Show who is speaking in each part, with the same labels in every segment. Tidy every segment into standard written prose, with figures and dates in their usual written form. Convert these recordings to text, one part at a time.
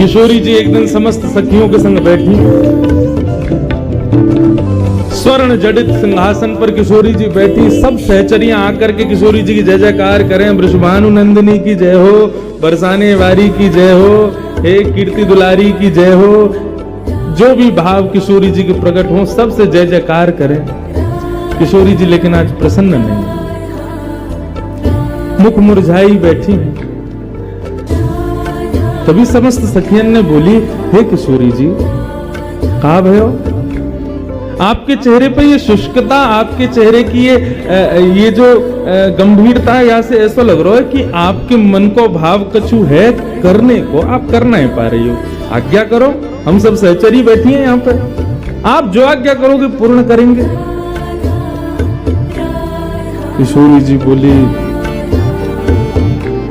Speaker 1: किशोरी जी एक दिन समस्त सखियों के संग बैठी, स्वर्ण जडित सिंहासन पर किशोरी जी बैठी। सब सहचरियां आकर के किशोरी जी की जय जयकार करें। वृषभानु नंदिनी की जय हो, बरसाने वारी की जय हो, हे कीर्ति दुलारी की जय हो। जो भी भाव किशोरी जी के प्रकट हो, सबसे जय जयकार करें। किशोरी जी लेकिन आज प्रसन्न नहीं, मुख मुरझाई बैठी। तभी समस्त सखियन ने बोली, हे किशोरी जी, कहा भयो? आपके चेहरे पर ये शुष्कता, आपके चेहरे की ये जो गंभीरता है, यहाँ से ऐसा लग रहा है कि आपके मन को भाव कछु है करने को, आप कर नहीं पा रही हो। आज्ञा करो, हम सब सहचरी बैठी हैं यहाँ पर, आप जो आज्ञा करोगे पूर्ण करेंगे। किशोरी जी बोली,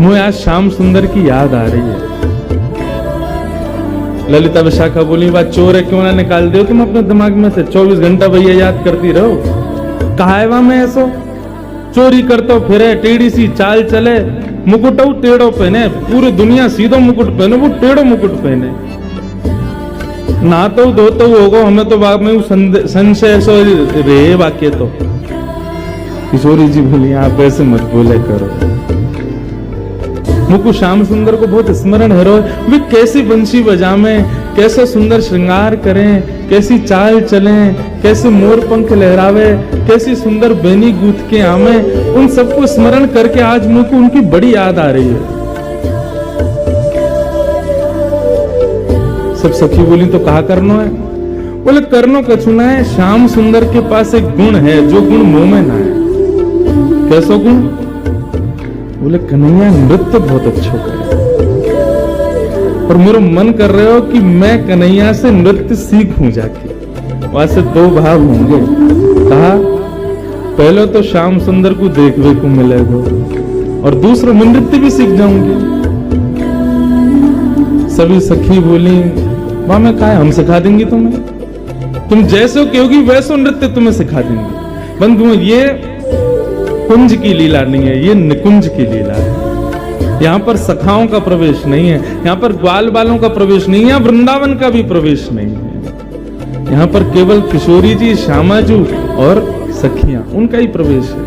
Speaker 1: मुझे आज श्याम सुंदर की याद आ रही है। ललिता विशाखा बोली, बात चोर है क्यों ना निकाल दो तुम अपने दिमाग में से, 24 घंटा भैया याद करती रहो। कहा है वहां में ऐसो चोरी करतो फिरे, टेढ़ी सी चाल चले, मुकुट टेढ़ो पहने, पूरी दुनिया सीधो मुकुट पहने, वो टेढ़ो मुकुट पहने। ना तो धोतो होगो, हमें तो बाग में संशय सो रे वाक्य। तो किशोरी जी बोली, आप ऐसे मत बोले करो। मुझको श्याम सुंदर को बहुत स्मरण है, वे कैसी बंशी बजावें, कैसे सुंदर श्रृंगार करें, कैसी चाल चलें, कैसे मोर पंख लहरावे, कैसी सुंदर बेनी गूंथ के आवे। उन सबको स्मरण करके आज मुझको उनकी बड़ी याद आ रही है। सब सखी बोली, तो कहा करनो है? बोले, करनो कछु ना है, श्याम सुंदर के पास एक गुण है, जो गुण मुंह में ना है। कैसो गुण? बोले, कन्हैया नृत्य बहुत अच्छा करे, और मेरा मन कर रहे हो कि मैं कन्हैया से नृत्य सीखूं जाके। वहां से दो भाव होंगे। कहा, पहले तो श्याम सुंदर को देखने को मिलेगा, और दूसरा मैं नृत्य भी सीख जाऊंगी। सभी सखी बोली, वहां मैं कहा, हम सिखा देंगे तुम्हें, तुम जैसे कहोगी वैसो नृत्य तुम्हें सिखा देंगे। बंधु, ये कुंज की लीला नहीं है, ये निकुंज की लीला है। यहाँ पर सखाओं का प्रवेश नहीं है, यहाँ पर ग्वाल बालों का प्रवेश नहीं है, वृंदावन का भी प्रवेश नहीं है। यहाँ पर केवल किशोरी जी, श्यामाजू और सखियां, उनका ही प्रवेश है।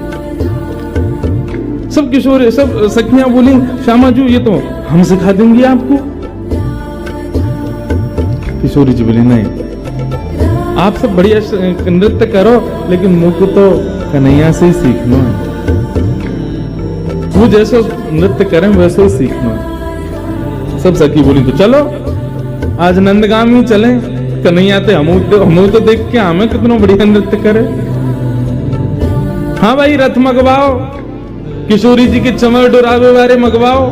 Speaker 1: सब किशोरी, सब सखियां बोली, श्यामाजू ये तो हम सिखा देंगे आपको। किशोरी जी बोली, नहीं, आप सब बढ़िया नृत्य करो, लेकिन मुझको तो कन्हैया से ही सीखना है। वो जैसे नृत्य करें वैसे ही सीखना है। सब सखी बोली, तो चलो आज नंदगाम ही चलें, कन्हैया ते हम तो देख के हमें कितना बढ़िया नृत्य करे। हाँ भाई, रथ मंगवाओ, किशोरी जी के चमर डुरावे वाले मंगवाओ,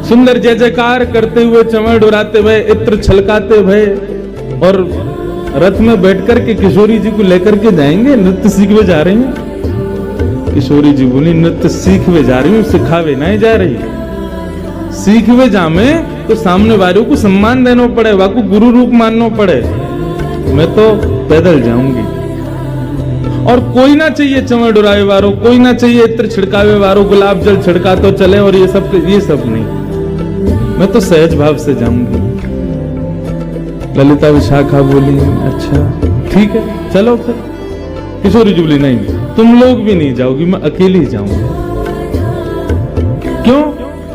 Speaker 1: सुंदर जय जयकार करते हुए, चमर डुराते हुए, इत्र छलकाते हुए, और रथ में बैठकर के किशोरी जी को लेकर के जाएंगे। नृत्य सीखवे जा रही हैं। किशोरी जी बोली, नृत्य सीखवे जा रही हूँ, सिखावे नहीं जा रही। सीखवे जामे तो सामने वालों को सम्मान देना पड़े, वाको गुरु रूप मानना पड़े। मैं तो पैदल जाऊंगी, और कोई ना चाहिए चमर डुरावे वालों, कोई ना चाहिए इत्र छिड़कावे वालों, गुलाब जल छिड़का तो चले, और ये सब नहीं। मैं तो सहज भाव से जाऊंगी। ललिता विशाखा बोली, अच्छा ठीक है, चलो फिर। किशोरी जी बोली, नहीं, तुम लोग भी नहीं जाओगी, मैं अकेली जाऊंगी। क्यों?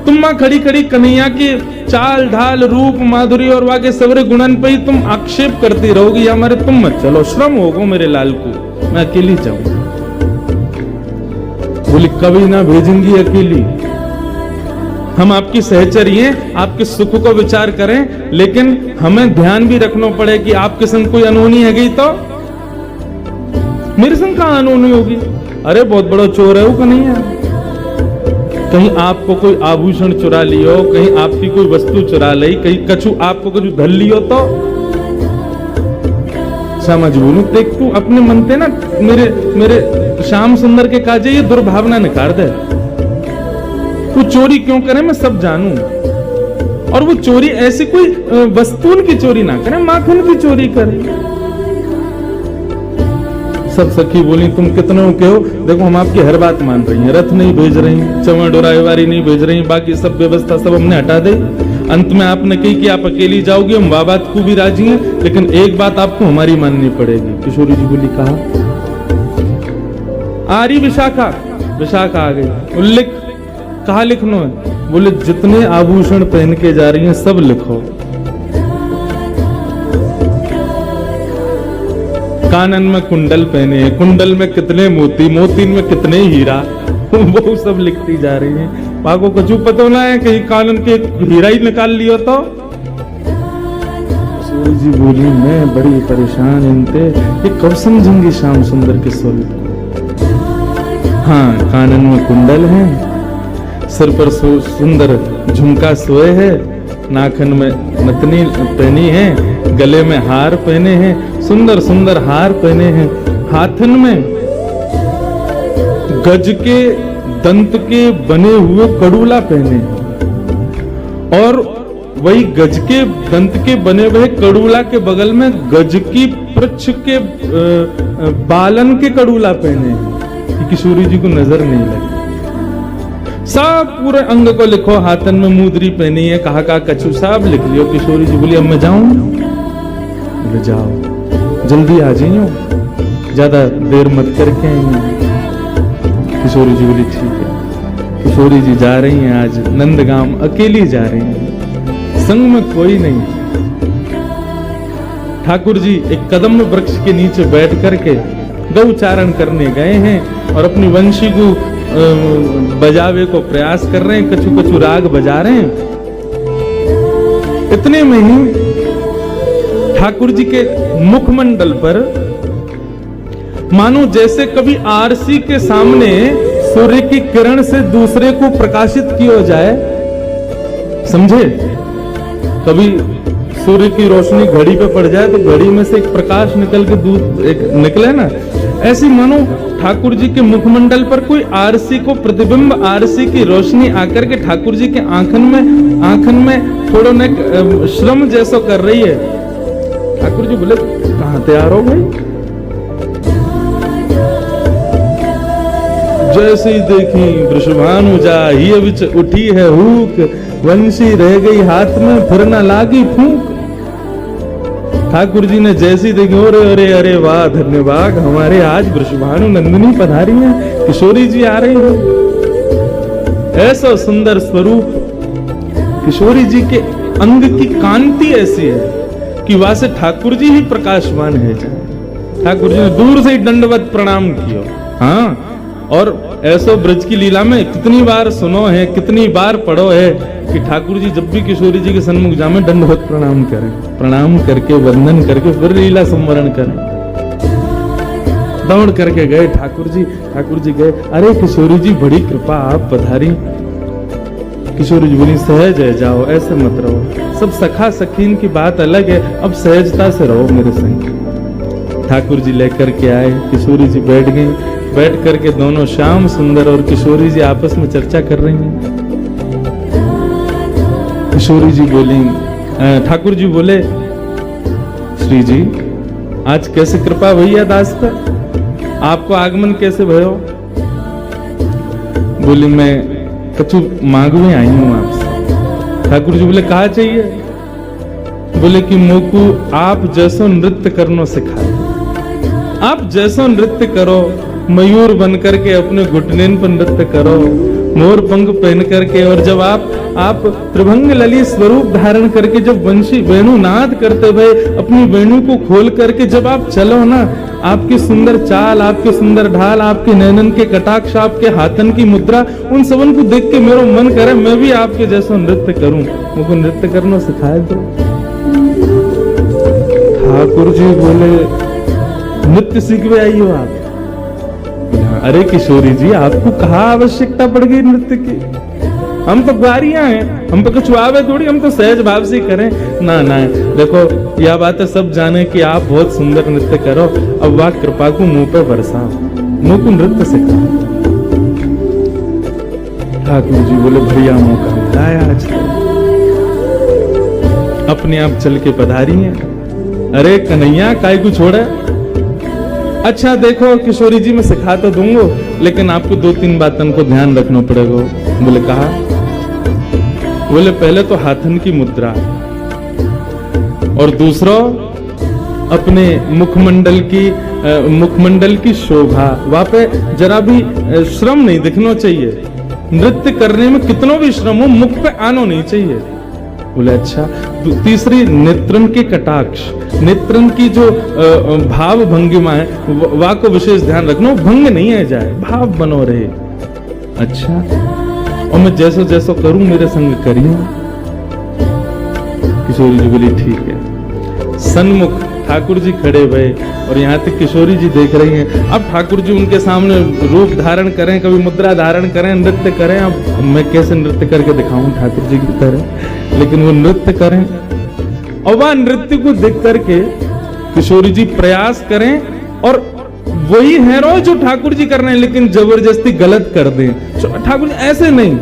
Speaker 1: तुम मां खड़ी खड़ी कन्हैया की चाल ढाल, रूप, माधुरी और वाके सवरे गुणन पे ही तुम आक्षेप करती रहोगी, या मेरे तुम मत चलो, श्रम होगा मेरे लाल को, मैं अकेली जाऊंगी। बोली, कभी ना भेजेंगी अकेली, हम आपकी सहचरी हैं, आपके सुख को विचार करें, लेकिन हमें ध्यान भी रखना पड़े कि आपके संग कोई अनहोनी है गई तो मेरे संग कहां अनहोनी होगी। अरे बहुत बड़ा चोर है वो कन्हैया, कहीं आपको कोई आभूषण चुरा लियो, कहीं आपकी कोई वस्तु चुरा ली, कहीं कछु आपको कुछ धर लियो तो समझ बोलू, देख तू अपने मन से ना मेरे श्याम सुंदर के काजे ये दुर्भावना निकाल दे। वो चोरी क्यों करे मैं सब जानू, और वो चोरी ऐसी कोई वस्तुओं की चोरी ना करे, माखन की चोरी करे। सब सखी बोली, तुम कितने कहो, देखो हम आपकी हर बात मान रही हैं, रथ नहीं भेज रही, चमर डोरावे वारी नहीं भेज रही, बाकी सब व्यवस्था सब हमने हटा दी, अंत में आपने कही कि आप अकेली जाओगी, हम बात को भी राजी हैं, लेकिन एक बात आपको हमारी माननी पड़ेगी। किशोरी जी बोली, कहा? आ रही विशाखा। विशाखा आ गई। लिख। कहा लिखना है? बोले जितने आभूषण पहन के जा रही हैं सब लिखो। कानन में कुंडल पहने हैं, कुंडल में कितने मोती, मोती में कितने हीरा, वो सब लिखती जा रही हैं। पाको कुछ पता ना है कहीं कानन के हीरा ही निकाल लियो तो। किशोरी जी बोली, मैं बड़ी परेशान इनते, ये कब समझेंगी श्याम सुंदर के स्वरूप। हाँ, कानन में कुंडल है, सिर पर सुंदर झुमका सोए है, नाखन में नथनी पहनी है, गले में हार पहने हैं, सुंदर सुंदर हार पहने हैं, हाथन में गज के दंत के बने हुए कड़ूला पहने हैं, और वही गज के दंत के बने हुए कड़ूला के बगल में गज की पृच्छ के बालन के कड़ूला पहने हैं कि किशोरी जी को नजर नहीं लगे। सब पूरे अंग को लिखो। हाथन में मुद्री पहनी है, कहा कछु सब लिख लियो। किशोरी जी बोली, अब मैं जाऊं? बोले जाओ, जल्दी आ जाइयो, ज्यादा देर मत करके आएंगे। किशोरी जी बोली ठीक है। किशोरी जी जा रही हैं, आज नंदगांव अकेली जा रही हैं, संग में कोई नहीं। ठाकुर जी एक कदम वृक्ष के नीचे बैठ करके गौचारण करने गए हैं और अपनी वंशी को बजावे को प्रयास कर रहे हैं, कछु कछु राग बजा रहे हैं। इतने में ही ठाकुर जी के मुखमंडल पर मानो जैसे कभी आरसी के सामने सूर्य की किरण से दूसरे को प्रकाशित किया जाए, समझे? कभी सूर्य की रोशनी घड़ी पे पड़ जाए तो घड़ी में से एक प्रकाश निकल के दूर एक निकले ना, ऐसी मानो ठाकुर जी के मुखमंडल पर कोई आरसी को प्रतिबिंब, आरसी की रोशनी आकर के ठाकुर जी के आंखन में थोड़ा न श्रम जैसा कर रही है। ठाकुर जी बोले, कहां तैयार हो भाई? जैसे ही देखी वृषभानु जाहिए विच उठी है हुक, वंशी रह गई हाथ में, फिर न लागी फूंक। ठाकुर जी ने जैसी देखी, अरे अरे अरे वाह, धन्यवाद, हमारे आज वृषभानु नंदिनी पधारी हैं, किशोरी जी आ रही हैं। ऐसा सुंदर स्वरूप, किशोरी जी के अंग की कांति ऐसी है कि वहां से ठाकुर जी ही प्रकाशवान है। ठाकुर जी ने दूर से ही दंडवत प्रणाम किया। हाँ, और ऐसो ब्रज की लीला में कितनी बार सुनो है, कितनी बार पढ़ो है कि ठाकुर जी जब भी किशोरी जी के सन्मुख जामे दंडवत प्रणाम करें, प्रणाम करके वंदन करके फिर लीला संवरण करें। दौड़ करके गए ठाकुर जी गए, अरे किशोरी जी बड़ी कृपा, आप पधारी। किशोरी जी बोली, सहज है, जाओ, ऐसे मत रहो, सब सखा सखीन की बात अलग है, अब सहजता से रहो मेरे संग। ठाकुर जी लेकर के आए, किशोरी जी बैठ गई, बैठ करके दोनों श्याम सुंदर और किशोरी जी आपस में चर्चा कर रही हैं। किशोरी जी बोली, ठाकुर जी बोले, श्री जी आज कैसे कृपा भैया दास पर, आपको आगमन कैसे भयो? बोली, मैं कछु मांगवे आई हूं आपसे। ठाकुर जी बोले, कहा चाहिए? बोले कि मोकू आप जैसो नृत्य करना सिखाए, आप जैसो नृत्य करो, मयूर बन करके अपने घुटनेन पर नृत्य करो, मोर पंख पहन करके, और जब आप त्रिभंग ललित स्वरूप धारण करके जब वंशी वेणु नाद करते हुए अपनी वेणु को खोल करके जब आप चलो ना, आपकी सुंदर चाल, आपकी सुंदर ढाल, आपके नैनन के कटाक्ष, आपके हाथन की मुद्रा, उन सबन को देख के मेरा मन करे मैं भी आपके जैसा नृत्य करूं, मुझको नृत्य करना सिखाए दो। ठाकुर जी बोले, नृत्य सीखवे आई हो आप? अरे किशोरी जी, आपको कहाँ आवश्यकता पड़ गई नृत्य की? हम तो ग्वारियां हैं, हम तो कुछ आवे थोड़ी, हम तो सहज भाव से करें ना। देखो यह बात है, सब जाने कि आप बहुत सुंदर नृत्य करो, अब वाह कृपा को मुंह पे बरसाओ, मुंह को नृत्य सिखाओ। ठाकुर जी बोले, बढ़िया मौका मिला है आज, अपने आप चल के पधारी है। अरे कन्हैया, काय को छोड़े? अच्छा देखो किशोरी जी मैं सिखा तो दूंगा, लेकिन आपको 2-3 बातों को ध्यान रखना पड़ेगा। बोले, कहा? बोले पहले तो हाथन की मुद्रा, और दूसरा अपने मुखमंडल की शोभा। वहां पे जरा भी श्रम नहीं दिखना चाहिए, नृत्य करने में कितनों भी श्रम हो मुख पे आना नहीं चाहिए। बोले अच्छा। तीसरी नेत्रन के कटाक्ष, नेत्रन की जो भाव भंगिमा है वह को विशेष ध्यान रखना, भंग नहीं है जाए, भाव बनो रहे। अच्छा, और मैं जैसो जैसो करूं मेरे संग करिए। किशोरी जी बोली ठीक है। सन्मुख ठाकुर जी खड़े हुए और यहाँ तक किशोरी जी देख रही हैं। अब ठाकुर जी उनके सामने रूप धारण करें, कभी मुद्रा धारण करें, नृत्य करें। अब मैं कैसे नृत्य करके दिखाऊं ठाकुर जी की तरह, लेकिन वो नृत्य करें और वह नृत्य को देख करके किशोरी जी प्रयास करें और वही है रो जो ठाकुर जी कर रहे हैं, लेकिन जबरदस्ती गलत कर दें। ठाकुर जी ऐसे नहीं,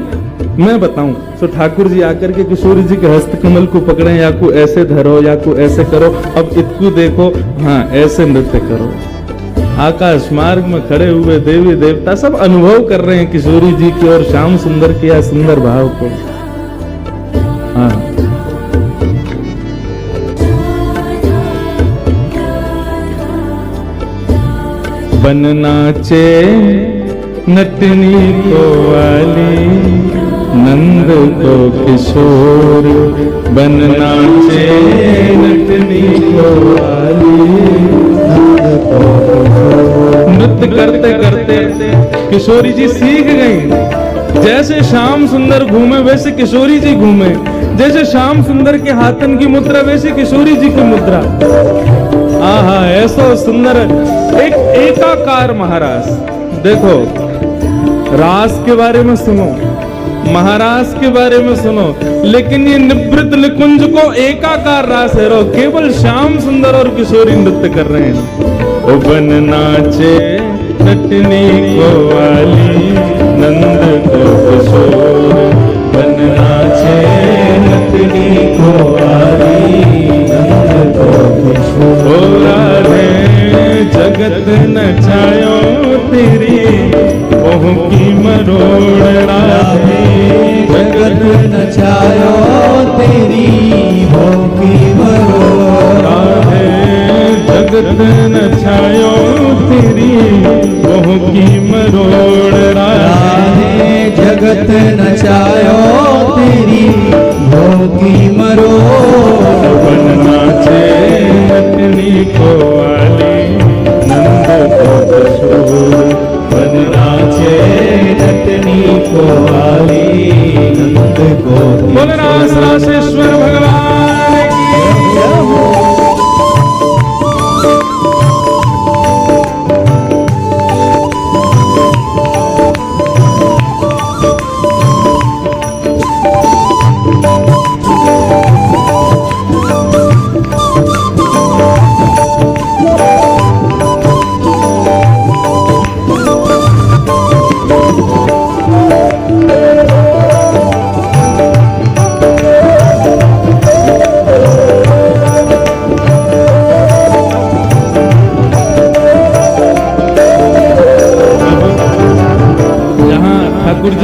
Speaker 1: मैं बताऊं तो ठाकुर जी आकर के किशोरी जी के हस्त कमल को पकड़े, या को ऐसे धरो या को ऐसे करो, अब इतकू देखो, हाँ ऐसे नृत्य करो। आकाश मार्ग में खड़े हुए देवी देवता सब अनुभव कर रहे हैं किशोरी जी की और श्याम सुंदर के या सुंदर भाव को। हाँ, बन नाचे नटनी को वाली, नंद को किशोर, बन नाचे नटनी को वाली, नृत्य करते करते किशोरी जी सीख गई। जैसे श्याम सुंदर घूमे वैसे किशोरी जी घूमे, जैसे श्याम सुंदर के हाथन की मुद्रा वैसे किशोरी जी की मुद्रा। आहा, ऐसा सुंदर एक एकाकार महाराज। देखो, रास के बारे में सुनो, महाराज के बारे में सुनो, लेकिन ये निवृत्त निकुंज को एकाकार रास है रो, केवल श्याम सुंदर और किशोरी नृत्य कर रहे हैं। ओ बन नाचे नटनी को वाली, नंद को किशोर, बन नाचे नटनी को वाली, नंद को किशोर। ओ राधे जगत नचायो तेरी ओह की मरोड़, राधे जगत नचायो तेरी ओह की मरोड़, राधे जगत नचायो तेरी ओह की मरोड़, राधे जगत नचायो तेरी ओह की मरोड़। बन नाचे नटनी को वाली, नंद को किशोर, बन नाचे नटनी को वाली, नंद को। बोले रासेश्वर भगवान की जय हो।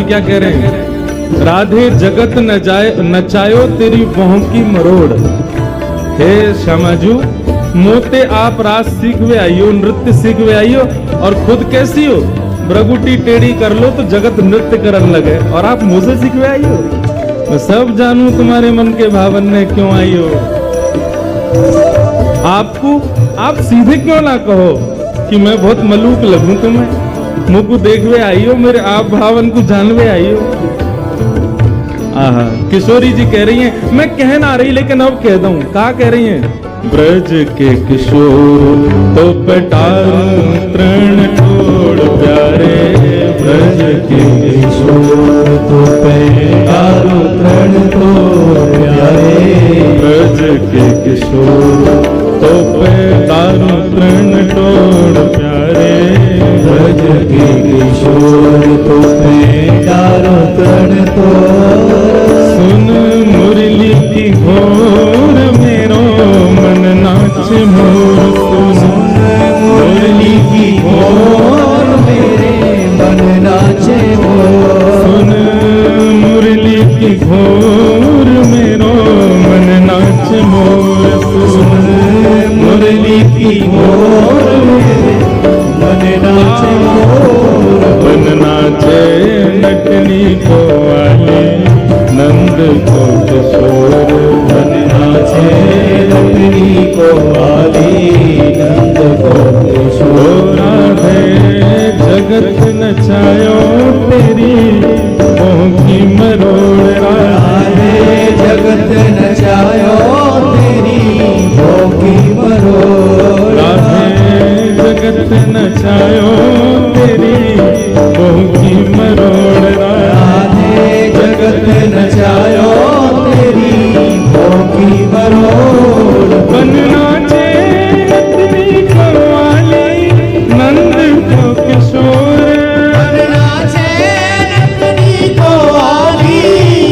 Speaker 1: क्या कह रहे हैं? राधे जगत नचायो तेरी बहों की मरोड़। हे श्यामाजू, मोते आप रास सीख वे आइयो, नृत्य सीख वे आइयो, और खुद कैसी हो? ब्रगुटी टेढ़ी कर लो तो जगत नृत्य करने लगे, और आप मुझसे सीख वे आइयो। मैं सब जानू तुम्हारे मन के भावन में क्यों आइयो। आप सीधे क्यों ना कहो कि मैं बहुत मलूक लगूं तुम्हें, मुझ को देखवे आइयो, मेरे आप भावन को जानवे आइयो। आहा, किशोरी जी कह रही हैं, मैं कह ना रही लेकिन अब कह दूं। क्या कह रही हैं? ब्रज के किशोर तो पटारो तृण छोड़ प्यारे, ब्रज के किशोर तो पटारो तृण छोड़ प्यारे, ब्रज के किशोर तो पटारो तृण छोड़ प्यारे, ब्रज के किशोर तो पटारो तृण छोड़। सुन मुरली की घोर मेरो मन नाच मोर, सुन मुरली की घोर मेरे मन नाचे मोर, सुन मुरली की घोर
Speaker 2: की घोर मन नाचे मोर।
Speaker 1: मन नाचे नटनी को वाले नंद को किशोर।
Speaker 2: मन नाचे नटनी को वाली नंद को किशोर।
Speaker 1: राधे जगत नचायो तेरी मोह मरोड़।
Speaker 2: राधे जगत नचायो तेरी मोह मरोड़।
Speaker 1: राधे जगत नचायो तेरी मोह मरोड़।
Speaker 2: राधे जगत नचायो तेरी मोह मरोड़।
Speaker 1: मन नाचे नटनी को वाली नंद को किशोर।
Speaker 2: मन नाचे नटनी को वाली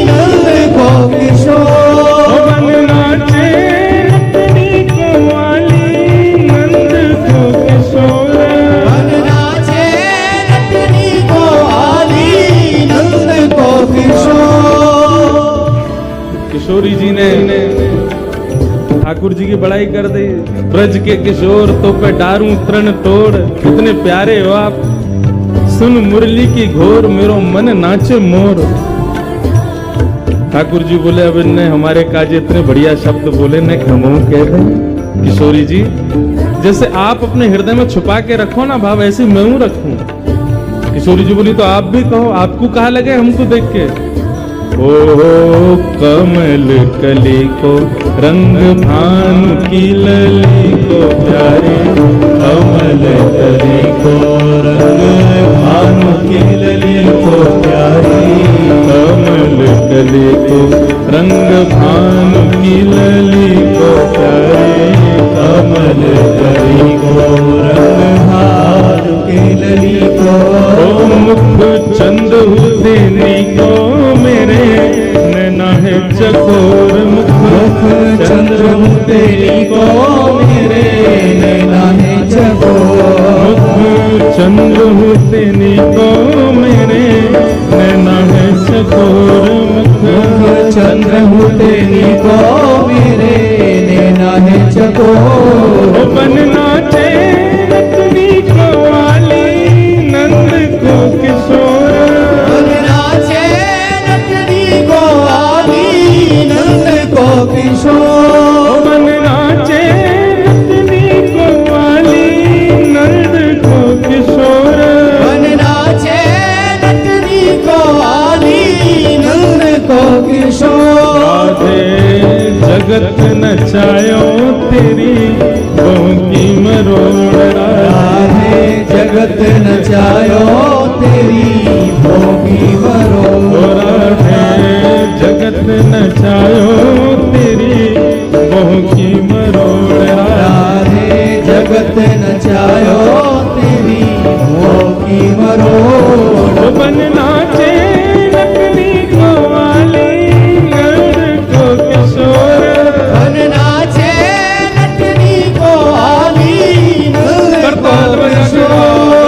Speaker 2: नंद को किशोर।
Speaker 1: मन नाचे नटनी को वाली नंद को किशोर।
Speaker 2: मन नाचे नटनी को वाली नंद को किशोर।
Speaker 1: किशोरी जी ने ठाकुर जी की बड़ाई कर दी। ब्रज के किशोर तो पे डारूं तृण तोड़। कितने प्यारे हो आप, सुन मुरली की घोर मेरो मन नाचे मोर। ठाकुर जी बोले अब इनने हमारे काजे इतने बढ़िया शब्द बोले ने खमो कह दे। किशोरी जी जैसे आप अपने हृदय में छुपा के रखो ना भाव, ऐसे मैं हूं रखूं। किशोरी जी बोली तो आप भी कहो, आपको कहा लगे हमको देख के। ओ कमल कली को रंग भानु की लली को प्यारे।
Speaker 2: कमल कली को रंग भानु की लली को प्यारी।
Speaker 1: कमल कली को रंग भानु की लली को प्यारे।
Speaker 2: कमल कली को रंग भानु की लली को।
Speaker 1: ओ मुख चंद देने को मेरे नैना है चकोर।
Speaker 2: मुख चंद्र तेरी को मेरे नैना है चकोर।
Speaker 1: मुख चंद्र तेनी को मेरे नैना है चकोर।
Speaker 2: मुख चंद्र तेरी को मेरे नैना है चकोर।
Speaker 1: बन नाचे नटनी को वाली नंद को किशोर।
Speaker 2: मन नाचे नटनी को वाली नंद को किशोर।
Speaker 1: मन नाचे नटनी को वाली नंद को किशोर।
Speaker 2: मन नाचे नटनी को वाली नंद को किशोर।
Speaker 1: राधे जगत नचायो तेरी मोह की मरोड़।
Speaker 2: राधे जगत नचायो तेरी भोगी मरोड़।
Speaker 1: राधे जगत नचायो तेरी मोह की मरोड़।
Speaker 2: राधे जगत नचायो तेरी भोगी मरोड़।
Speaker 1: बन नाचे नटनी को वाली नंद को किशोर।
Speaker 2: मन नाचे नटनी को वाली नंद को किशोर।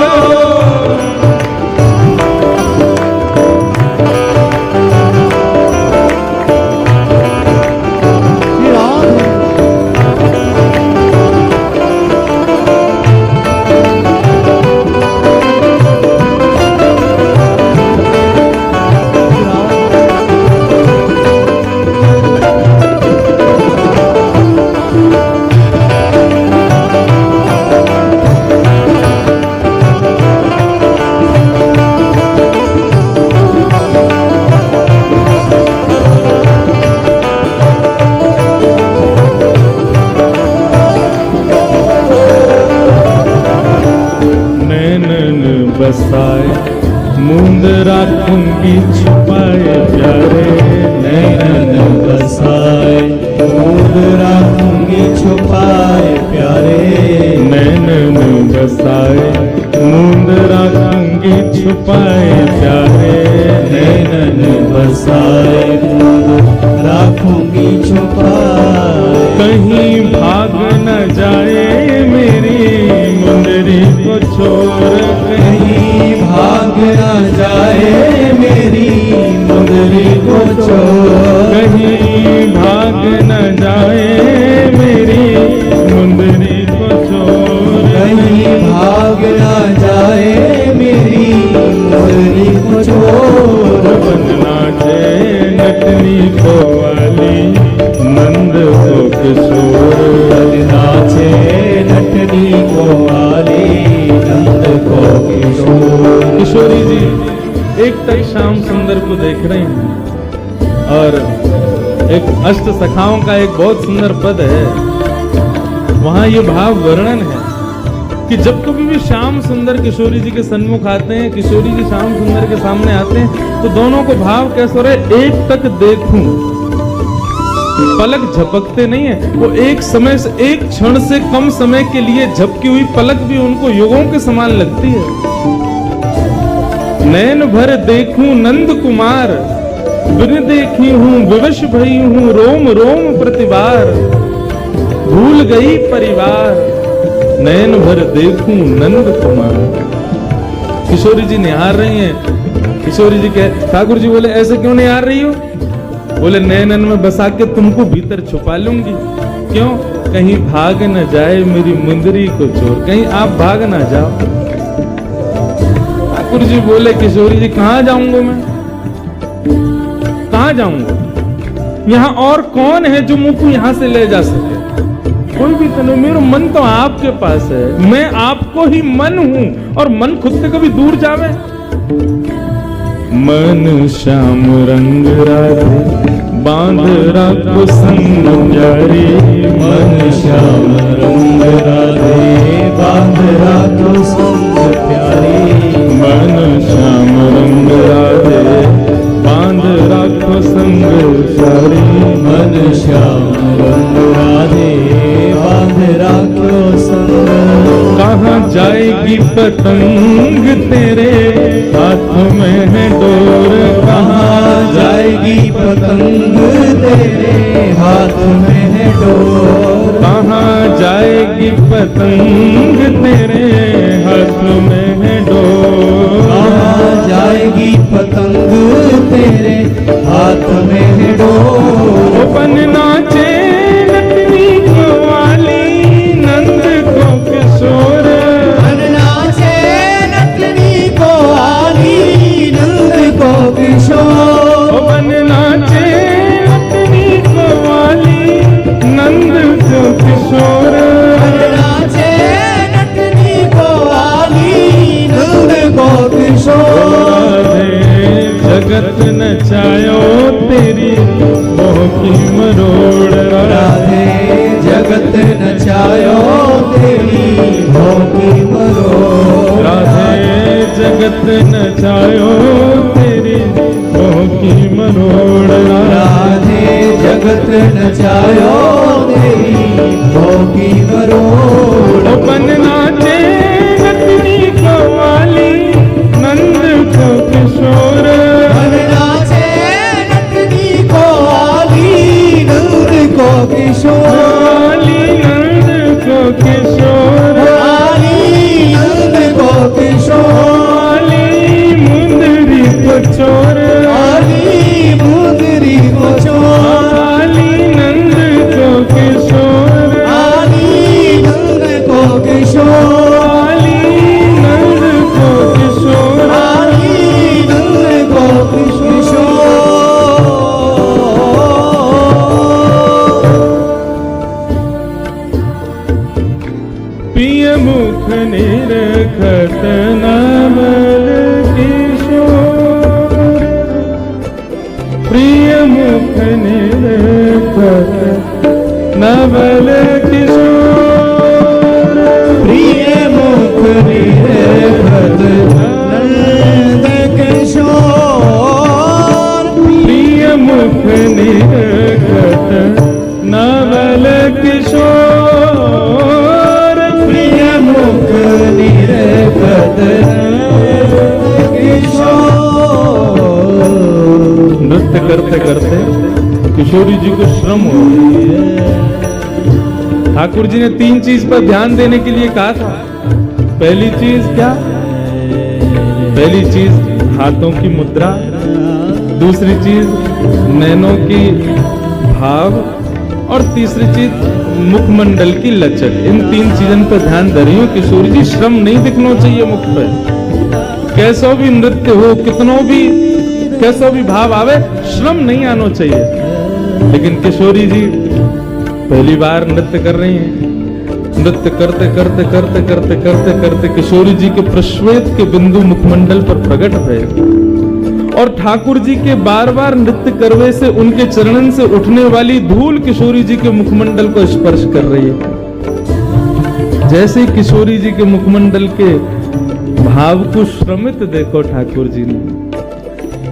Speaker 1: बसाए मूंद राखूंगी छुपाए प्यारे।
Speaker 2: नैनन बसाए मूंद राखूंगी छुपाए प्यारे।
Speaker 1: नैनन बसाए मूंद राखूंगी छुपाए प्यारे।
Speaker 2: नैनन बसाए मूंद राखूंगी छुपाए।
Speaker 1: कहीं भाग न जाए मेरी मुंदरी को छोड़।
Speaker 2: कहीं भाग न जाए मेरी मुंदरी को छोड़।
Speaker 1: कहीं भाग न जाए मेरी मुंदरी को छोड़। नटनी को वाली नंद को किशोर।
Speaker 2: नाचे नटनी को वाली नंद को किशोर।
Speaker 1: किशोरी जी एक तक श्याम सुंदर को देख रहे हैं और एक अष्ट सखाओं का एक बहुत सुंदर पद है, वहां ये भाव वर्णन है कि जब कभी भी श्याम सुंदर किशोरी जी के सन्मुख आते हैं, किशोरी जी श्याम सुंदर के सामने आते हैं, तो दोनों को भाव कैसे हो रहे, एक तक देखूं, पलक झपकते नहीं है, वो एक समय से, एक क्षण से कम समय के लिए झपकी हुई पलक भी उनको युगों के समान लगती है। नैन भर देखूं नंद कुमार, बिन देखी हूं विवश भई हूं रोम रोम प्रतिवार, भूल गई परिवार, नैन भर देखूं नंद कुमार। किशोरी जी निहार रही हैं। किशोरी जी कह, ठाकुर जी बोले ऐसे क्यों निहार रही हो? बोले नैनन में बसा के तुमको भीतर छुपा लूंगी। क्यों? कहीं भाग न जाए मेरी मुंदरी को चोर, कहीं आप भाग ना जाओ। ठाकुर जी बोले किशोरी जी कहां जाऊंगा मैं, कहां जाऊंगा? यहां और कौन है जो मुझको यहां से ले जा सके? कोई भी तो नहीं, मेरा मन तो आपके पास है, मैं आपको ही मन हूं, और मन खुद से कभी दूर जावे? मन श्याम रंग राधे बांध रखो संग प्यारी,
Speaker 2: मन श्याम रंग राधे बांध रखो संग प्यारी।
Speaker 1: मन श्याम रंग राधे बांध रखो संग प्यारी,
Speaker 2: मन श्याम रंग राधे बांध रखो संग।
Speaker 1: कहाँ जाएगी पतंग तेरे हाथ में है डोर,
Speaker 2: कहाँ जाएगी पतंग तेरे हाथ में है डोर।
Speaker 1: कहाँ जाएगी पतंग तेरे हाथ में है डोर,
Speaker 2: कहाँ जाएगी पतंग तेरे हाथ में है डोर।
Speaker 1: बन नाचे नटनी को वाली नंद को किशोर,
Speaker 2: बन नाचे नटनी को वाली नंद को किशोर।
Speaker 1: बन नाचे नटनी को वाली नंद को किशोर,
Speaker 2: बन नाचे नटनी को वाली नंद को किशोर।
Speaker 1: जगत नचायो तेरी मोह की मरोड़,
Speaker 2: राधे जगत नचायो तेरी मोह की मरोड़।
Speaker 1: राधे जगत नचायो तेरी मोह की मरोड़,
Speaker 2: राधे जगत नचायो तेरी मोह की मरोड़।
Speaker 1: बन नाचे नटनी को वाली नंद को किशोर,
Speaker 2: बन नाचे नटनी को वाली नंद को किशोर।
Speaker 1: वाली नंद को किशोर,
Speaker 2: वाली नंद को किशोर।
Speaker 1: वाली मुंदरी को चोर,
Speaker 2: वाली मुंदरी को चोर।
Speaker 1: वाली नंद को किशोर,
Speaker 2: वाली नंद को किशोर।
Speaker 1: वाली नंद को किशोर,
Speaker 2: वाली नंद को किशोर।
Speaker 1: पिय मुख निरखत नवल किशोर, प्रिय मुख निरखत नवल किशोर,
Speaker 2: प्रिय मुख निरखत नंद किशोर।
Speaker 1: प्रिय मुख निरखत नवल किशोर,
Speaker 2: प्रिय मुख निरखत नंद किशोर।
Speaker 1: नृत्य करते करते किशोरी जी को श्रम हो गया। ठाकुर जी ने 3 चीज पर ध्यान देने के लिए कहा था। पहली चीज क्या? पहली चीज हाथों की मुद्रा, दूसरी चीज नैनों की भाव, और तीसरी चीज मुखमंडल की लचक। इन 3 चीजों पर ध्यान दे रही हूँ। किशोरी जी श्रम नहीं दिखना चाहिए मुख पे, कैसो भी नृत्य हो, कितनों भी कैसा भी भाव आवे, श्रम नहीं आना चाहिए। लेकिन किशोरी जी पहली बार नृत्य कर रही हैं। नृत्य करते करते करते करते करते करते किशोरी जी के प्रश्वेत के बिंदु मुखमंडल पर प्रकट हुए और ठाकुर जी के बार बार नृत्य करवे से उनके चरणन से उठने वाली धूल किशोरी जी के मुखमंडल को स्पर्श कर रही है। जैसे किशोरी जी के मुखमंडल के भाव को श्रमित देखो ठाकुर जी ने,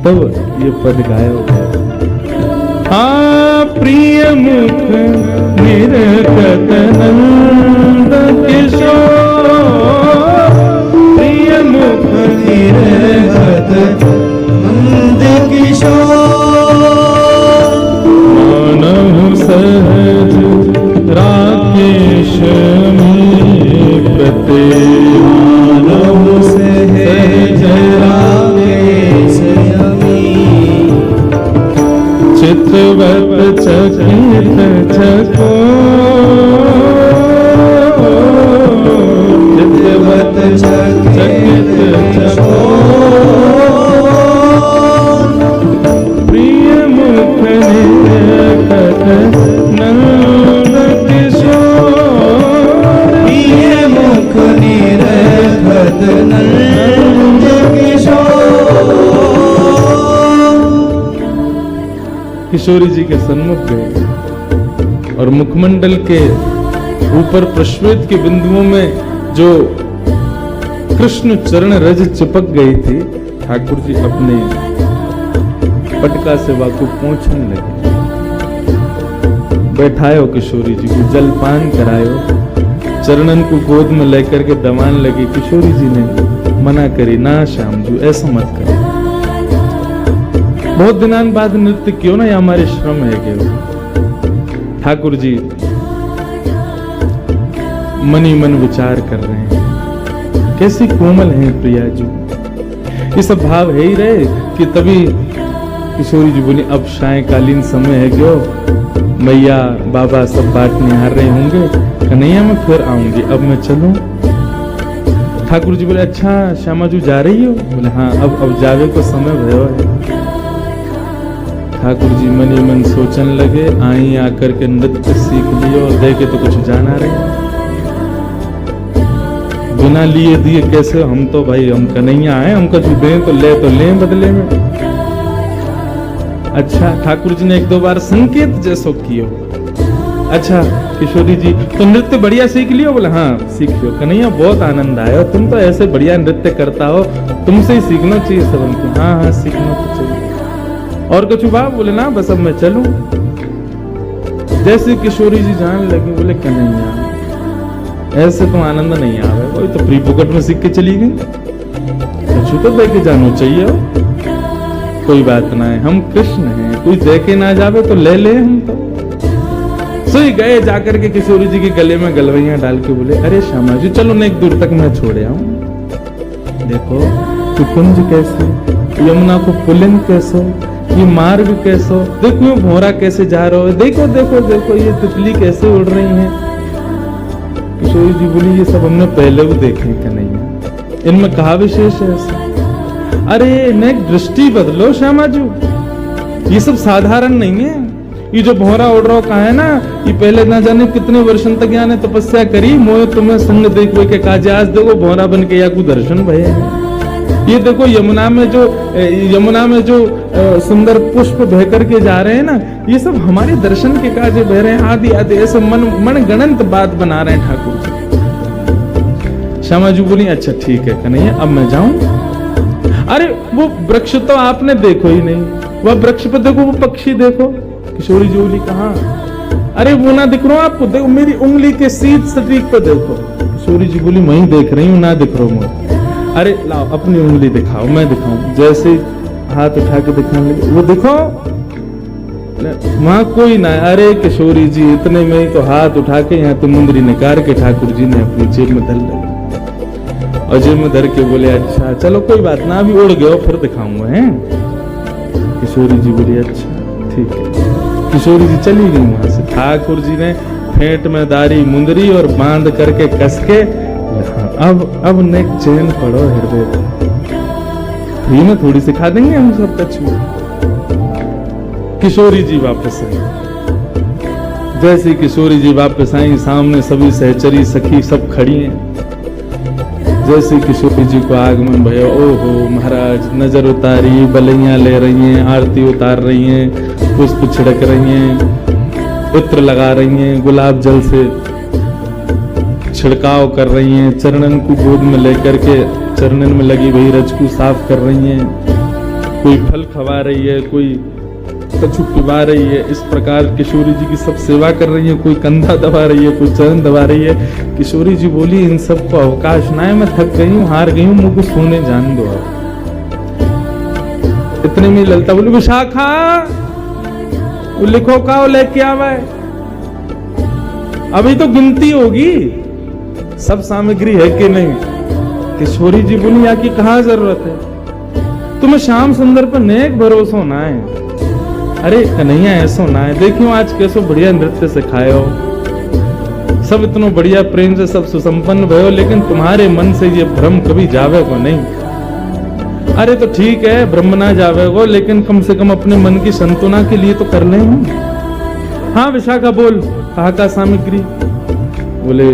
Speaker 1: तब ये पद गाया गया। हाँ प्रिय मुख निरखत नंद किशोर, प्रिय मुख
Speaker 2: निरखत नंद किशोर,
Speaker 1: मानव सहज राकेश में प्रते,
Speaker 2: मानव सहज राकेश में,
Speaker 1: चितवत चकित चको,
Speaker 2: चितवत चकित चको,
Speaker 1: प्रिय मुख निरखत नंद किशोर,
Speaker 2: प्रिय मुख निरखत नंद किशोर।
Speaker 1: किशोरी जी के सन्मुख गए और मुखमंडल के ऊपर प्रश्वेत के बिंदुओं में जो कृष्ण चरण रज चिपक गई थी, ठाकुर जी अपने पटका से वाकु पहुंचने लगे। बैठायो किशोरी जी को, जलपान करायो, चरणन को गोद में लेकर के दबान लगी। किशोरी जी ने मना करी, ना श्याम जी ऐसा मत करो, बहुत दिनान बाद नृत्य क्यों ना, ये हमारे श्रम है केवल। ठाकुर जी मनी मन विचार कर रहे हैं, कैसी कोमल हैं प्रिया जी, ये सब भाव है ही रहे कि तभी किशोरी जी बोली, अब सायकालीन समय है क्यों, मैया बाबा सब बाट निहार रहे होंगे, कन्हैया मैं फिर आऊंगी, अब मैं चलूं। ठाकुर जी बोले, अच्छा श्यामा जी जा रही हो? बोले हाँ, अब जावे को समय भयो है। ठाकुर जी मनी मन सोचने लगे, आई आकर के नृत्य सीख लियो और देखे तो कुछ जाना रहे, बिना लिए दिए कैसे, हम तो भाई हम कन्हैया आए, हम कुछ दें तो ले बदले में। अच्छा ठाकुर जी ने एक दो बार संकेत जैसो कियो। अच्छा किशोरी जी तो नृत्य बढ़िया सीख लियो? बोले हाँ सीख लियो। कन्हैया बहुत आनंद आया, तुम तो ऐसे बढ़िया नृत्य करता हो, तुमसे ही सीखना चाहिए सब हमको। हाँ हाँ सीखना तो चाहिए। और कुछ बात? बोले ना बस अब मैं चलूं। जैसे किशोरी जी जाने लगी, बोले कन्हैया ऐसे तो आनंद नहीं आ रहा, कोई तो फ्री पॉकेट में सीख के चली गई, कुछ तो दे के जाना चाहिए हो। कोई बात ना है, हम कृष्ण हैं, कोई दे के ना जावे तो ले ले हम तो। सोई गए जाकर के किशोरी जी के गले में गलवैयां डाल के बोले, अरे श्यामा जी चलो ना एक दूर तक मैं छोड़े आऊं। देखो कुकुंज कैसे, यमुना को पुलिन कैसो, ये मार्ग कैसो, देखो ये भौरा कैसे जा रहा है, देखो देखो देखो ये तितली कैसे उड़ रही है। किशोरी जी बोली, ये सब हमने पहले भी देखे कन्हैया, इनमें कहा विशेष है ऐसा? अरे नेक दृष्टि बदलो श्यामा जी, ये सब साधारण नहीं है। ये जो भौरा उड़ रहा कहा है ना, ये पहले ना जाने कितने वर्षों तक यहाँ ने तपस्या करी, मोह तुम्हें संग देखो के काजे, आज देखो भौरा बन के या को दर्शन भये। ये देखो यमुना में जो सुंदर पुष्प बह करके जा रहे हैं ना, ये सब हमारे दर्शन के काजे बह रहे हैं। आदि आदि ऐसे मन गणंत बात बना रहे हैं ठाकुर जी। श्यामा जी बोली, अच्छा ठीक है कन्हैया अब मैं जाऊं। अरे वो वृक्ष तो आपने देखो ही नहीं, वह वृक्ष पे देखो, वो पक्षी देखो। किशोरी जी बोली, कहाँ? अरे वो ना दिख रहा आपको, देखो मेरी उंगली के सीध सटीक पे देखो। किशोरी जी बोली, मैं ही देख रही हूँ, ना दिख रहा हूँ। अरे लाओ अपनी उंगली दिखाओ, मैं दिखाऊं। जैसे हाथ उठा के दिखाने लगे, वो दिखो वहां कोई ना। अरे किशोरी जी इतने में ही तो हाथ उठा के यहाँ तो मुंदरी निकाल के ठाकुर जी ने अपनी जेब में धर लगी और जेब में धर के बोले, अच्छा चलो कोई बात ना, अभी उड़ गए फिर दिखाऊंगा है। किशोरी जी बोली, अच्छा ठीक है। किशोरी जी चली गई वहां से। ठाकुर जी ने फेंट में दारी मुंदरी और बांध करके कस के, अब नेक चैन पड़ो हृदय। फ्री में थोड़ी सिखा देंगे हम सब कछु। किशोरी जी वापस आई। जैसे किशोरी जी वापस आई, सामने सभी सहचरी सखी सब खड़ी हैं। जैसे किशोरी जी को आगमन भयो, ओहो महाराज, नजर उतारी, बलैयां ले रही हैं, आरती उतार रही हैं, पुष्प छिड़क रही हैं, इत्र लगा रही हैं, गुलाब जल से छिड़काव कर रही हैं, चरणन को गोद में लेकर के चरणन में लगी वही रज को साफ कर रही हैं, कोई फल खवा रही है, कोई कछु पिवा रही है। इस प्रकार किशोरी जी की सब सेवा कर रही है, कोई कंधा दबा रही है, कोई चरण दबा रही है। किशोरी जी बोली, इन सबको अवकाश ना है, मैं थक गई हूँ, हार गई हूँ, मुझको सोने जान दो। इतने में ललिता बोली, विशाखा वो लिखो का लेके आवा है, अभी तो गिनती होगी सब सामग्री है कि नहीं। किशोरी जी बोली, यहाँ की कहाँ जरूरत है, तुम्हें श्याम सुंदर पर नेक भरोसा ना है। अरे कन्हैया ऐसो ना है, देखियो आज कैसो बढ़िया नृत्य सिखाए हो, सब इतना बढ़िया प्रेम से सब सुसंपन्न भयो, लेकिन तुम्हारे मन से ये भ्रम कभी जावे को नहीं। अरे तो ठीक है, भ्रम ना जावे को, लेकिन कम से कम अपने मन की संतुना के लिए तो कर ले। हाँ विशाखा बोल, कहा का सामग्री? बोले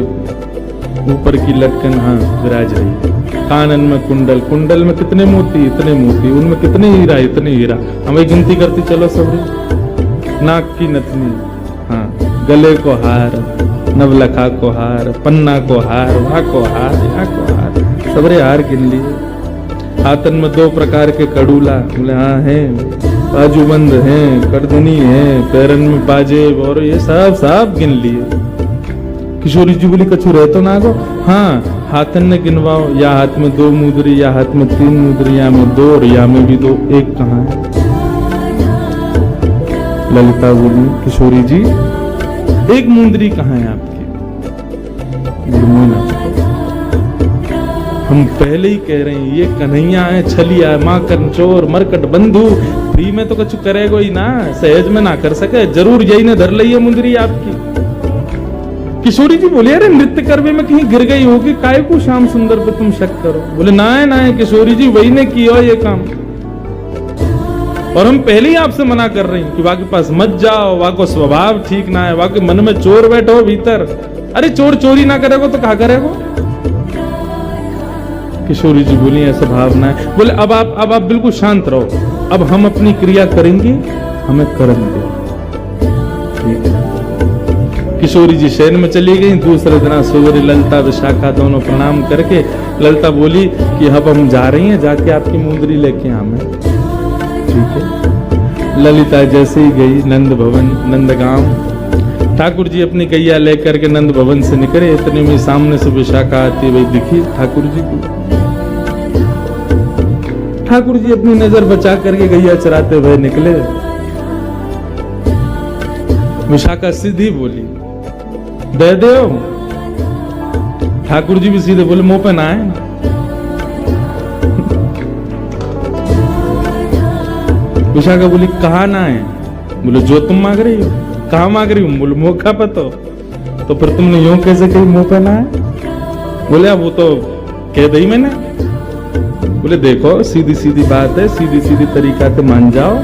Speaker 1: ऊपर की लटकन हाँ विराज रही है, कानन में कुंडल, कुंडल में कितने मोती, इतने मोती, उनमें कितने हीरा, इतने हीरा, हमें गिनती करती चलो सबरी। नाक की नथनी, हाँ, गले को हार, नवलखा को हार, पन्ना को हार, वहां को हार, यहाँ को हार, सबरे हार गिन लिए। हाथन में 2 प्रकार के कड़ूला, बोले हाँ है, बाजूबंद है, करधनी है, पैरन में पाजेब, और ये सब गिन लिए। किशोरी जी बोली, कछु रह तो ना गो? हाँ, हाथन ने गिनवाओ, या हाथ में 2 मुद्री, या हाथ में 3 मुद्री, या में 2 और या में भी 2, एक कहाँ है? ललिता बोली, किशोरी जी एक मुंदरी कहाँ है आपकी? हम पहले ही कह रहे हैं, ये कन्हैया है, छलिया है, माँ कंचोर, मरकट बंधु, फ्री में तो कछु करेगो ही ना, सहज में ना कर सके, जरूर यही ने धर ली मुंदरी आपकी। किशोरी जी बोले, अरे नृत्य करवे में कहीं गिर गई होगी, काय को श्याम सुंदर पे तुम शक करो? बोले ना है किशोरी जी, वही ने किया ये काम, और हम पहले ही आपसे मना कर रहे हैं कि वहां के पास मत जाओ, वहां को स्वभाव ठीक ना है, वहां के मन में चोर बैठो भीतर। अरे चोर चोरी ना करेगो तो क्या करेगो? किशोरी जी बोली, ऐसा भावना है। बोले अब आप बिल्कुल शांत रहो, अब हम अपनी क्रिया करेंगे, हमें कर्म दो, ठीक है। किशोरी जी शयन में चली गई। दूसरे दिन सूर्य ललिता विशाखा दोनों प्रणाम करके ललिता बोली कि अब हम जा रही हैं, जाके आपकी मुंदरी लेके हमें, ठीक है। ललिता जैसे ही गई नंद भवन, नंदगांव, ठाकुर जी अपनी गैया लेकर के नंद भवन से निकले। इतने में सामने से विशाखा आती हुई दिखी ठाकुर जी को। ठाकुर जी अपनी नजर बचा करके गैया चराते हुए निकले। विशाखा सीधी बोली, दे दो। ठाकुर जी भी सीधे बोले, मुंह पे ना आए। विशाखा बोली, कहा ना है? बोले जो तुम मांग रही हो। कहा मांग रही हूँ? बोले मुंह का पतो। तो फिर तुमने यूं कैसे कही मुंह पे ना है? बोले अब वो तो कह दी मैंने। बोले देखो सीधी सीधी बात है, सीधी सीधी तरीका से मान जाओ,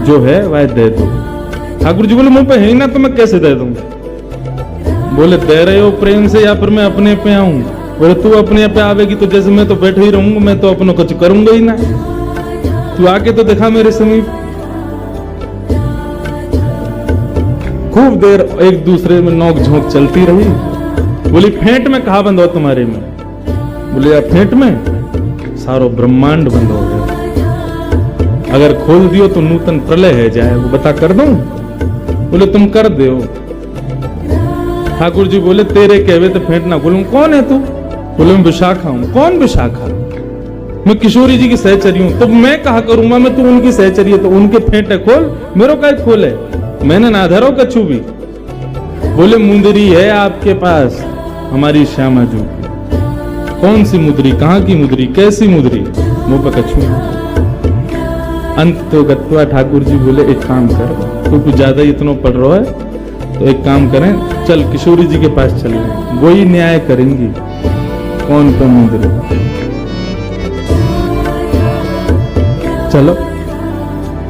Speaker 1: जो है वह दे दो। ठाकुर जी बोले मुंह पे है ही ना, तो मैं कैसे दे दूं? बोले दे रहे हो प्रेम से या फिर मैं अपने पे आऊं? बोले तू अपने पे आवेगी तो जैसे मैं तो बैठे ही रहूंगा, मैं तो अपनों कुछ करूंगा ही ना, तू आके तो देखा मेरे समीप। खूब देर एक दूसरे में नोक झोंक चलती रही। बोली फेंट में कहा बंद हो तुम्हारे में? बोले या फेंट में सारो ब्रह्मांड बंद हो गया, अगर खोल दियो तो नूतन प्रलय है जाए, वो बता कर दूं? बोले तुम कर दो। ठाकुर जी बोले तेरे कहवे तो फेंट ना खोलूं। कौन है तू? बोले मैं विशाखा हूं। कौन विशाखा? मैं किशोरी जी की सहचरी हूं। तो मैं कहा करूंगा मैं तू उनकी सहचरी है तो उनके फेंटे खोल, मेरो का खोले, मैंने ना धरो कछु भी। बोले मुंदरी है आपके पास हमारी श्यामा जी की। कौन सी मुद्री? कहाँ की मुद्री? कैसी मुद्री? मुंह पर कछु। अंत तो गत्वा ठाकुर जी बोले एक काम कर, क्योंकि ज्यादा इतना पड़ रहा है तो एक काम करें, चल किशोरी जी के पास चल रहे, वही न्याय करेंगी कौन तो मुद्री। चलो।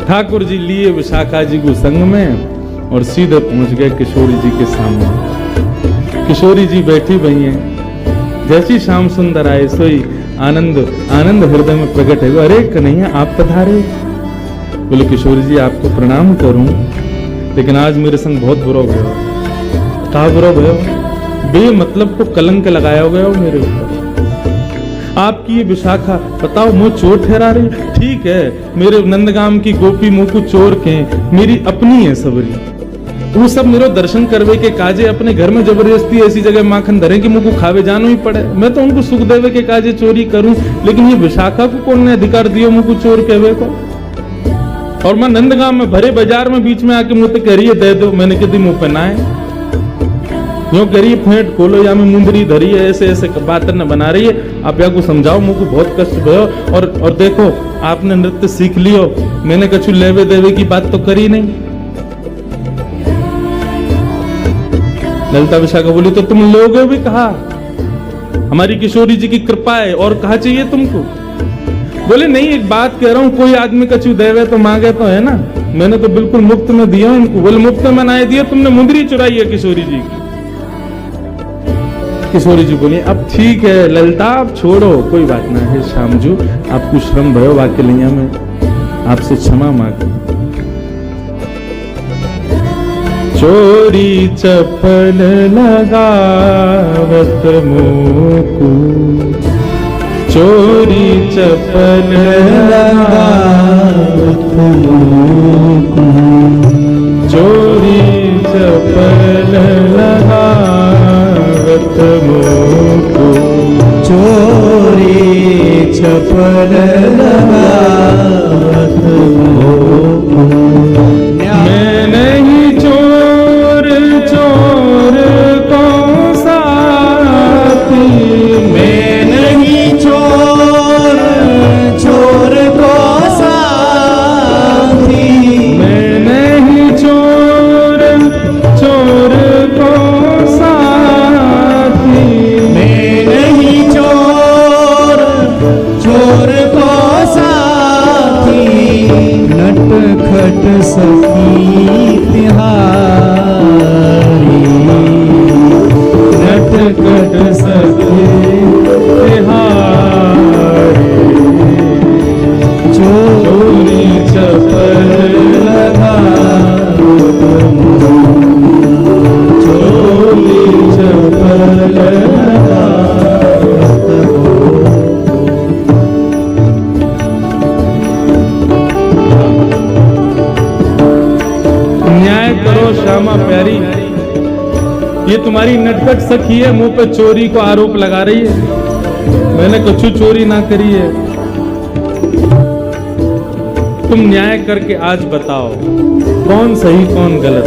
Speaker 1: ठाकुर जी लिए विशाखा जी को संग में और सीधे पहुंच गए किशोरी जी के सामने। किशोरी जी बैठी हुई हैं। जैसी श्याम सुंदर आए सोई आनंद आनंद हृदय में प्रकट है। अरे कन्हैया आप पधारे। बोले किशोरी जी आपको प्रणाम करूं, लेकिन आज मेरे संग बहुत बुरा भयो। कहा बुरा भयो? बेमतलब को कलंक लगाया गया हो मेरे ऊपर। आपकी ये विशाखा बताओ मुझे चोर ठहरा रही। ठीक है, मेरे नंदगाम की गोपी मुंह को चोर के मेरी अपनी है सबरी, वो सब मेरे दर्शन करवे के काजे अपने घर में जबरदस्ती ऐसी जगह माखन धरे कि मुझको खावे जानो ही पड़े। मैं तो उनको सुख देवे के काजे चोरी करूं, लेकिन ये विशाखा को कौन ने अधिकार दियो मुझको चोर कहवे को? और मैं नंदगाम में भरे बाजार में बीच में आके मुझे कह रही है दे दो। मैंने कहती मुंह पे ना है, यूं करिए फेंट खोलो या मैं मुंदरी धरी है, ऐसे ऐसे बात न बना रही है। आप या को समझाओ, मुझको बहुत कष्ट भयो। और देखो आपने नृत्य सीख लियो, मैंने कछु लेवे देवे की बात तो करी नहीं। ललिता विशाखा बोली तो तुम लोगों भी कहा, हमारी किशोरी जी की कृपा है, और कहा चाहिए तुमको? बोले नहीं, एक बात कह रहा हूं, कोई आदमी कछु देवे तो मांगे तो है ना, मैंने तो बिल्कुल मुफ्त में दिया इनको। बोले मुफ्त में बनाए दिया तुमने, मुंदरी चुराई है किशोरी जी की। किशोरी जी बोली अब ठीक है ललिता, आप छोड़ो, कोई बात ना है। श्याम जी आपको श्रम भयो वाक्य लिया में आपसे क्षमा मांग। चोरी चपल लगावत मोकू, चोरी चपल लगावत मोकू, चोरी चपल लगावत मोकू,
Speaker 2: चोरी चपल लगावत मोकू।
Speaker 1: मैं नहीं चोर चोर को साथी,
Speaker 2: मैं नहीं चोर चोर को साथी,
Speaker 1: मैं नहीं चोर चोर को साथी,
Speaker 2: मैं नहीं चोर चोर को साथी। नटखट सखी तिहारी,
Speaker 1: नटखट सखी तिहारी, चोरी चपल लगावत मोकू, चोरी चपल लगावत मोकू। न्याय करो श्यामा प्यारी, ये तुम्हारी नटखट सखी है, मुंह पे चोरी को आरोप लगा रही है। मैंने कुछ चोरी ना करी है। तुम न्याय करके आज बताओ कौन सही कौन गलत।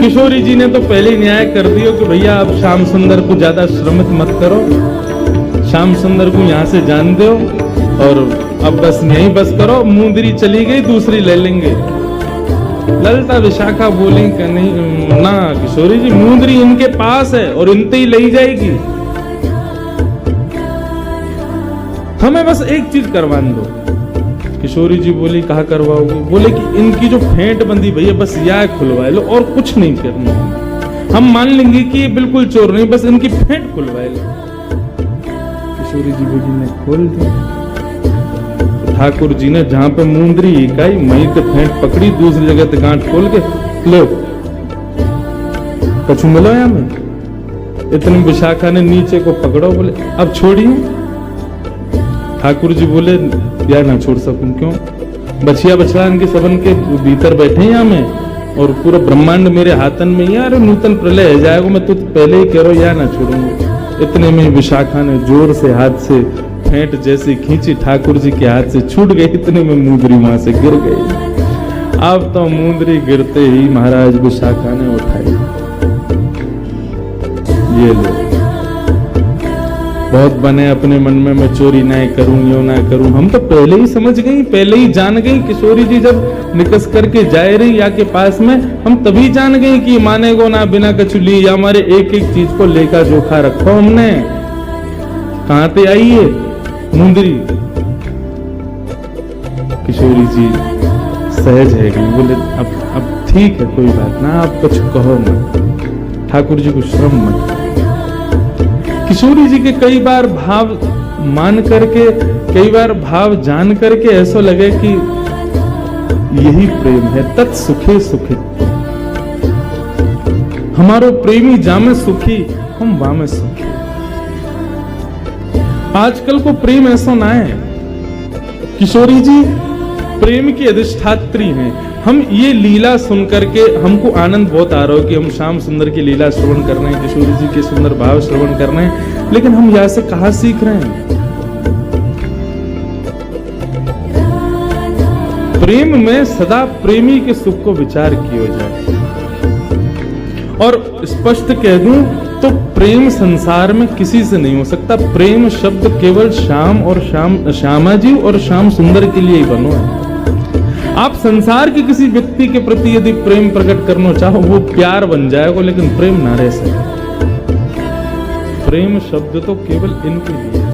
Speaker 1: किशोरी जी ने तो पहले ही न्याय कर दिया कि भैया अब श्याम सुंदर को ज्यादा श्रमित मत करो, श्याम सुंदर को यहाँ से जान दो, और अब बस यहीं बस करो। मुंदरी चली गई, दूसरी ले लेंगे। ललिता विशाखा बोली कि नहीं ना किशोरी जी, मुंदरी इनके पास है और इनते ही ले जाएगी, हमें बस एक चीज करवान दो। किशोरी जी बोली कहा करवाओगे? बोले कि इनकी जो फेंट बंदी भैया बस यह खुलवा लो, और कुछ नहीं करना। हम मान लेंगे कि ये बिल्कुल चोर नहीं, बस इनकी फेंट खुलवा लो। किशोरी जी बोली ने खोल दी। ठाकुर जी ने जहां पे मुंदरी इकाई मई के फेंट पकड़ी, दूसरी जगह ते गांठ खोल के लो कछु मिलो या में। इतने विशाखा ने नीचे को पकड़ो, बोले अब छोड़िए। ठाकुर जी बोले यार ना छोड़ सकूं, क्यों? बछिया बछड़ा इनके सबन के भीतर बैठे हैं यहाँ में, और पूरा ब्रह्मांड मेरे हाथन में। यार नूतन प्रलय है जाएगा, मैं तो पहले ही कह रहा हूं यार ना छोड़ूंगा। इतने में विशाखा ने जोर से हाथ से फेंट जैसी खींची, ठाकुर जी के हाथ से छूट गई। इतने में मुंदरी वहां से गिर गई। अब तो मुंदरी गिरते ही महाराज विशाखा ने उठाई। ये लो, बहुत बने अपने मन में मैं चोरी ना करूं, यो ना करूं। हम तो पहले ही समझ गई, पहले ही जान गई। किशोरी जी जब निकस करके जाए रही या के पास में, हम तभी जान गए कि मानेगो ना बिना कचुली, या हमारे एक एक चीज को लेकर जोखा रखो हमने। कहां से आई है मुंदरी? किशोरी जी सहज है गई, बोले अब ठीक है, कोई बात ना, आप कुछ कहो मत, ठाकुर जी को श्रम मत। किशोरी जी के कई बार भाव मान करके, कई बार भाव जान करके ऐसा लगे कि यही प्रेम है, तत्सुखे सुखित। हमारो प्रेमी जामे सुखी, हम वामे सुखी। आजकल को प्रेम ऐसा ना है। किशोरी जी प्रेम की अधिष्ठात्री हैं। हम ये लीला सुन करके हमको आनंद बहुत आ रहा हो कि हम श्याम सुंदर की लीला श्रवण कर रहे हैं, किशोरी जी के सुंदर भाव श्रवण कर रहे हैं, लेकिन हम यहां से कहां सीख रहे हैं? प्रेम में सदा प्रेमी के सुख को विचार किया जाए। और स्पष्ट कह दूं तो प्रेम संसार में किसी से नहीं हो सकता। प्रेम शब्द केवल श्याम और श्यामा जी और श्याम सुंदर के लिए ही बनो है। आप संसार के किसी व्यक्ति के प्रति यदि प्रेम प्रकट करना चाहो, वो प्यार बन जाएगा, लेकिन प्रेम ना रह सके। प्रेम शब्द तो केवल इनके लिए।